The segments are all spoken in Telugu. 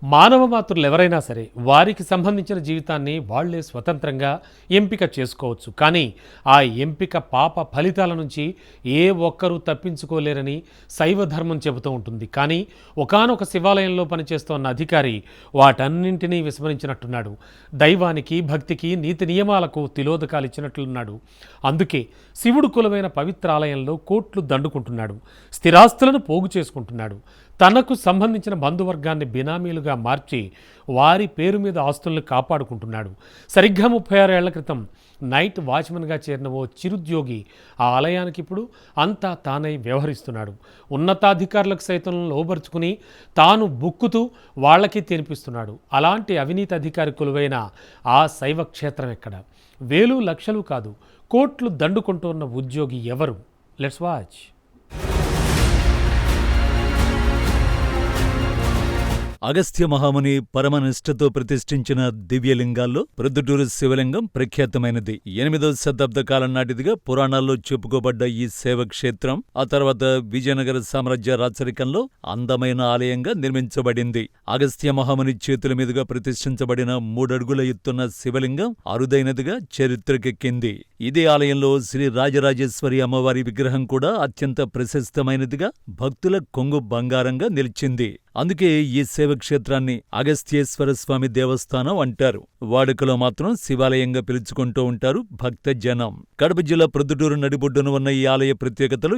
మానవ మాతృలు ఎవరైనా సరే వారికి సంబంధించిన జీవితాన్ని వాళ్లే స్వతంత్రంగా ఎంపిక చేసుకోవచ్చు. కానీ ఆ ఎంపిక పాప ఫలితాల నుంచి ఏ ఒక్కరూ తప్పించుకోలేరని శైవ ధర్మం చెబుతూ ఉంటుంది. కానీ ఒకానొక శివాలయంలో పనిచేస్తున్న అధికారి వాటన్నింటినీ విస్మరించినట్టున్నాడు. దైవానికి, భక్తికి, నీతి నియమాలకు తిలోదకాలు ఇచ్చినట్లున్నాడు. అందుకే శివుడు కులమైన పవిత్ర ఆలయంలో కోట్లు దండుకుంటున్నాడు. స్థిరాస్తులను పోగు చేసుకుంటున్నాడు. తనకు సంబంధించిన బంధువర్గాన్ని బినామీలుగా మార్చి వారి పేరు మీద ఆస్తులను కాపాడుకుంటున్నాడు. సరిగ్గా 36 ఏళ్ల క్రితం నైట్ వాచ్మెన్గా చేరిన ఓ చిరుద్యోగి ఆ ఆలయానికి ఇప్పుడు అంతా తానై వ్యవహరిస్తున్నాడు. ఉన్నతాధికారులకు సైతం లోబరుచుకుని తాను బుక్కుతూ వాళ్ళకి తినిపిస్తున్నాడు. అలాంటి అవినీతి అధికారి కొలువైన ఆ శైవ క్షేత్రం ఎక్కడ? వేలు లక్షలు కాదు, కోట్లు దండుకుంటున్న ఉద్యోగి ఎవరు? Let's watch. అగస్త్య మహాముని పరమనిష్టతో ప్రతిష్ఠించిన దివ్యలింగాల్లో ప్రొద్దుటూరు శివలింగం ప్రఖ్యాతమైనది. 8వ శతాబ్ద కాలం నాటిదిగా పురాణాల్లో చెప్పుకోబడ్డ ఈ శైవక్షేత్రం ఆ తర్వాత విజయనగర సామ్రాజ్య రాచరికంలో అందమైన ఆలయంగా నిర్మించబడింది. అగస్త్య మహాముని చేతుల మీదుగా ప్రతిష్ఠించబడిన 3 అడుగుల ఎత్తున్న శివలింగం అరుదైనదిగా చరిత్రకెక్కింది. ఇదే ఆలయంలో శ్రీ రాజరాజేశ్వరి అమ్మవారి విగ్రహం కూడా అత్యంత ప్రశస్తమైనదిగా, భక్తుల కొంగు బంగారంగా నిలిచింది. అందుకే ఈ శైవక్షేత్రాన్ని అగస్త్యేశ్వర స్వామి దేవస్థానం అంటారు. వాడుకలో మాత్రం శివాలయంగా పిలుచుకుంటూ ఉంటారు భక్తజనం. కడప జిల్లా ప్రొద్దుటూరు నడిబొడ్డున ఉన్న ఈ ఆలయ ప్రత్యేకతలు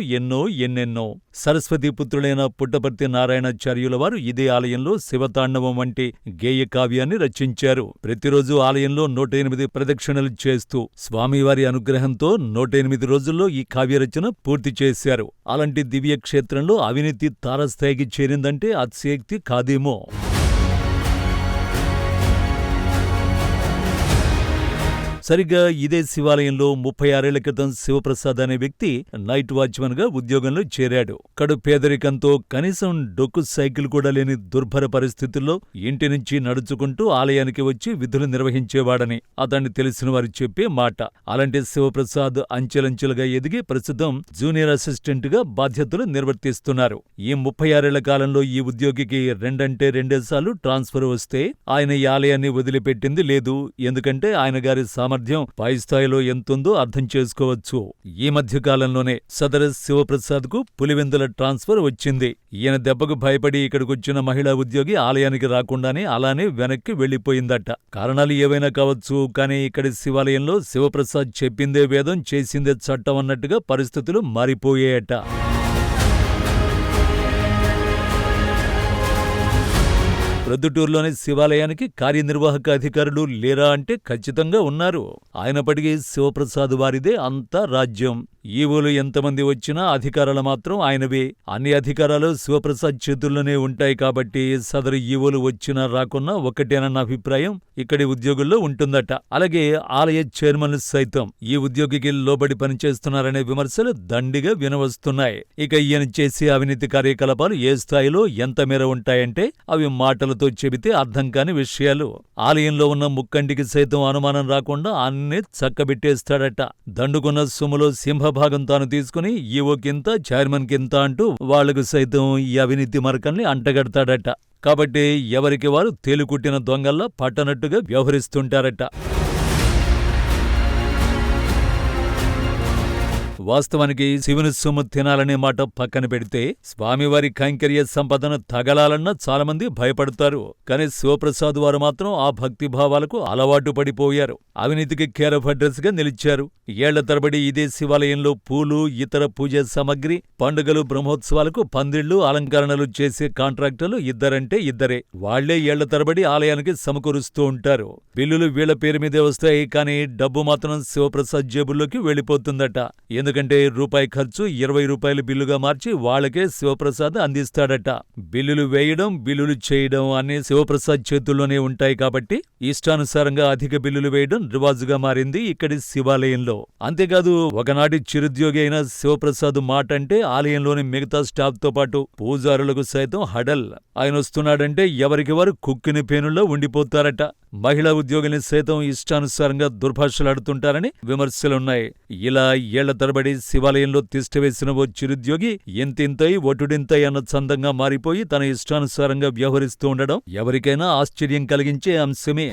ఎన్నెన్నో. సరస్వతీపుత్రులైన పుట్టపర్తి నారాయణాచార్యుల వారు ఇదే ఆలయంలో శివతాండవం వంటి గేయ కావ్యాన్ని రచించారు. ప్రతిరోజు ఆలయంలో 108 ప్రదక్షిణలు చేస్తూ స్వామివారి అనుగ్రహంతో 108 రోజుల్లో ఈ కావ్యరచన పూర్తి చేశారు. అలాంటి దివ్యక్షేత్రంలో అవినీతి తారస్థాయికి చేరిందంటే అతిశయోక్తి కాదేమో. సరిగ్గా ఇదే శివాలయంలో 36 ఏళ్ల క్రితం శివప్రసాద్ అనే వ్యక్తి నైట్ వాచ్మన్ గా ఉద్యోగంలో చేరాడు. కడు పేదరికంతో కనీసం డొక్కు సైకిల్ కూడా లేని దుర్భర పరిస్థితుల్లో ఇంటి నుంచి నడుచుకుంటూ ఆలయానికి వచ్చి విధులు నిర్వహించేవాడని అతన్ని తెలిసిన వారు చెప్పే మాట. అలాంటి శివప్రసాద్ అంచెలంచెలుగా ఎదిగి ప్రస్తుతం జూనియర్ అసిస్టెంట్ గా బాధ్యతలు నిర్వర్తిస్తున్నారు. ఈ 36 ఏళ్ల కాలంలో ఈ ఉద్యోగికి 2 సార్లు ట్రాన్స్ఫర్ వస్తే ఆయన ఈ ఆలయాన్ని వదిలిపెట్టింది లేదు. ఎందుకంటే ఆయన గారి సామర్థ్యం పై స్థాయిలో ఎంతుందో అర్థం చేసుకోవచ్చు. ఈ మధ్య కాలంలోనే సదరు శివప్రసాద్ కు పులివెందుల ట్రాన్స్ఫర్ వచ్చింది. ఈయన దెబ్బకు భయపడి ఇక్కడికొచ్చిన మహిళా ఉద్యోగి ఆలయానికి రాకుండానే అలానే వెనక్కి వెళ్లిపోయిందట. కారణాలు ఏవైనా కావచ్చు, కానీ ఇక్కడి శివాలయంలో శివప్రసాద్ చెప్పిందే వేదం, చేసిందే చట్టం అన్నట్టుగా పరిస్థితులు మారిపోయాయట. ప్రొద్దుటూరులోని శివాలయానికి కార్యనిర్వాహక అధికారులు లేరా అంటే ఖచ్చితంగా ఉన్నారు. అయినప్పటికీ శివప్రసాద్ వారిదే అంతా రాజ్యం. ఈవోలు ఎంతమంది వచ్చినా అధికారాలు మాత్రం ఆయనవే. అన్ని అధికారాలు శివప్రసాద్ చేతుల్లోనే ఉంటాయి కాబట్టి సదరు ఈవోలు వచ్చినా రాకున్నా ఒకటేనన్న అభిప్రాయం ఇక్కడి ఉద్యోగుల్లో ఉంటుందట. అలాగే ఆలయ చైర్మన్లు సైతం ఈ ఉద్యోగికి లోబడి పనిచేస్తున్నారనే విమర్శలు దండిగా వినవస్తున్నాయి. ఇక ఈయన చేసే అవినీతి కార్యకలాపాలు ఏ స్థాయిలో ఎంత మేర ఉంటాయంటే అవి మాటలతో చెబితే అర్థం కాని విషయాలు. ఆలయంలో ఉన్న ముక్కంటికి సైతం అనుమానం రాకుండా అన్నీ చక్కబెట్టేస్తాడట. దండుకున్న సొమ్ములో సింహభాగం తాను తీసుకుని ఈవోకింత, చైర్మన్ కింత అంటూ వాళ్లకు సైతం ఈ అవినీతి మరకల్ని అంటగడతాడట. కాబట్టి ఎవరికి వారు తేలుకుట్టిన దొంగల్లా పట్టనట్టుగా వ్యవహరిస్తుంటారట. వాస్తవానికి శివుని సొమ్ము తినాలనే మాట పక్కన పెడితే స్వామివారి కైంకర్య సంపదను తగలాలన్నా చాలామంది భయపడతారు. కానీ శివప్రసాద్ వారు మాత్రం ఆ భక్తి భావాలకు అలవాటు పడిపోయారు. అవినీతికి కేర్ ఆఫ్ అడ్రస్ గా నిలిచారు. ఏళ్ల తరబడి ఇదే శివాలయంలో పూలు, ఇతర పూజా సామగ్రి, పండుగలు, బ్రహ్మోత్సవాలకు పందిళ్లు, అలంకరణలు చేసే కాంట్రాక్టర్లు ఇద్దరంటే ఇద్దరే. వాళ్లే ఏళ్ల తరబడి ఆలయానికి సమకూరుస్తూ ఉంటారు. బిల్లులు వీళ్ల పేరు మీదే వస్తాయి, కానీ డబ్బు మాత్రం శివప్రసాద్ జేబుల్లోకి వెళ్లిపోతుందట. ఎందుకంటే రూపాయి ఖర్చు 20 రూపాయల బిల్లుగా మార్చి వాళ్లకే శివప్రసాద్ అందిస్తాడట. బిల్లులు వేయడం, బిల్లులు చేయడం అన్నీ శివప్రసాద్ చేతుల్లోనే ఉంటాయి కాబట్టి ఇష్టానుసారంగా అధిక బిల్లులు వేయడం రివాజుగా మారింది ఇక్కడి శివాలయంలో. అంతేకాదు, ఒకనాటి చిరుద్యోగి అయిన శివప్రసాద్ మాట అంటే ఆలయంలోని మిగతా స్టాఫ్ తో పాటు పూజారులకు సైతం హడల్. ఆయన వస్తున్నాడంటే ఎవరికి వారు కుక్కిని పేనుల్లో ఉండిపోతారట. మహిళా ఉద్యోగుల్ని సైతం ఇష్టానుసారంగా దుర్భాషలాడుతుంటారని విమర్శలున్నాయి. ఇలా ఏళ్ల తరబడి తరబడి శివాలయంలో తిష్టవేసిన ఓ చిరుద్యోగి ఇంతింతై ఒటుడింతై అన్న చందంగా మారిపోయి తన ఇష్టానుసారంగా వ్యవహరిస్తూ ఉండడం ఎవరికైనా ఆశ్చర్యం కలిగించే అంశమే.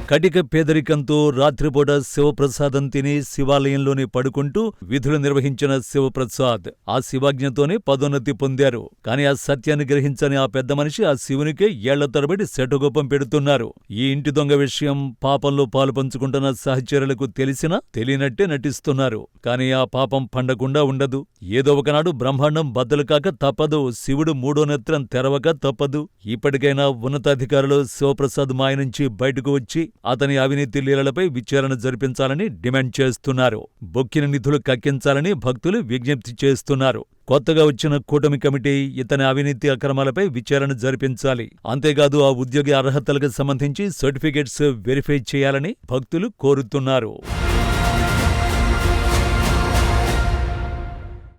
కటిక పేదరికంతో రాత్రిపూట శివప్రసాదం తిని శివాలయంలోనే పడుకుంటూ విధులు నిర్వహించిన శివప్రసాద్ ఆ శివాజ్ఞతోనే పదోన్నతి పొందారు. కాని ఆ సత్యాన్ని గ్రహించని ఆ పెద్ద మనిషి ఆ శివునికే ఏళ్ల తరబడి శటగోపం పెడుతున్నారు. ఈ ఇంటి దొంగ విషయం పాపంలో పాలు పంచుకుంటున్న సహచరులకు తెలిసినా తెలియనట్టే నటిస్తున్నారు. కాని ఆ పాపం పండకుండా ఉండదు. ఏదో ఒకనాడు బ్రహ్మాండం బద్దలు కాక తప్పదు. శివుడు మూడో నేత్రం తెరవక తప్పదు. ఇప్పటికైనా ఉన్నతాధికారులు శివప్రసాద్ మాయ నుంచి బయటకు వచ్చి అతని అవినీతి లీలలపై విచారణ జరిపించాలని డిమాండ్ చేస్తున్నారు. బొక్కిన నిధులు కక్కించాలని భక్తులు విజ్ఞప్తి చేస్తున్నారు. కొత్తగా వచ్చిన కూటమి కమిటీ ఇతని అవినీతి అక్రమాలపై విచారణ జరిపించాలి. అంతేకాదు ఆ ఉద్యోగి అర్హతలకు సంబంధించి సర్టిఫికేట్స్ వెరిఫై చేయాలని భక్తులు కోరుతున్నారు.